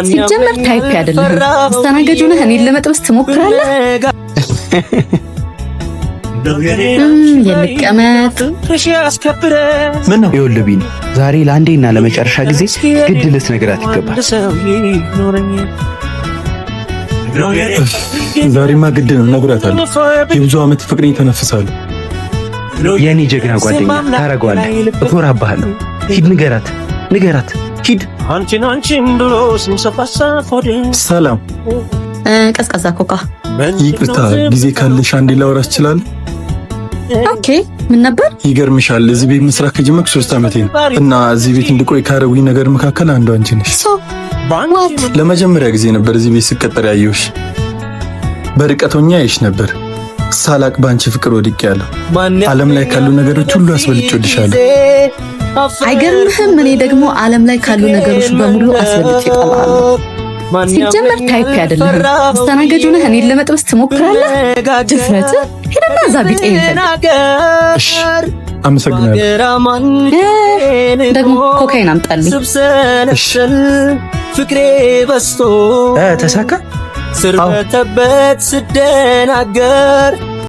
ሲጀመር ታይፕ አይደለም። አስተናጋጁ ነህ፣ እኔን ለመጥበስ ትሞክራለህ? የልቀመት ምን ነው? ይኸውልህ ቢኒ፣ ዛሬ ለአንዴና ለመጨረሻ ጊዜ ግድ ልትነግራት ይገባል። ዛሬማ ግድ ነው፣ እነግራታለሁ። የብዙ ዓመት ፍቅሬን ተነፍሳለሁ። የኔ ጀግና ጓደኛ ታረጋዋለህ፣ እኮራብሃለሁ። ሂድ ንገራት፣ ሂድ። ሰላም። ቀዝቃዛ ኮካ። ይቅርታ፣ ጊዜ ካለሽ አንዴ ላወራሽ እችላለሁ? ኦኬ። ምን ነበር? ይገርምሻል፣ እዚህ ቤት መስራት ከጀመርኩ 3 ዓመቴ ነው እና እዚህ ቤት እንድቆይ ካረጉኝ ነገር መካከል አንዱ አንቺ ነሽ። ለመጀመሪያ ጊዜ ነበር እዚህ ቤት ስቀጠር ያየሁሽ። በርቀት ሆኜ አይሽ ነበር። ሳላቅ ባንቺ ፍቅር ወድቄያለሁ። ዓለም ላይ ካሉ ነገሮች ሁሉ አስበልጬ ወድሻለሁ። አይገርምህም? እኔ ደግሞ ዓለም ላይ ካሉ ነገሮች በሙሉ አስበልጬ እጠላሃለሁ። ሲጀመር ታይፕ አይደለም። አስተናጋጁ ነህ፣ እኔን ለመጥበስ ትሞክራለህ? ድፍረት! ሄደና እዛ ቢጤን ፈልግ። እሺ፣ አመሰግናለሁ። ደግሞ ኮካይን አምጣልኝ። እሺ። ፍቅሬ በስቶ ተሳካ ስርበተበት ስደናገር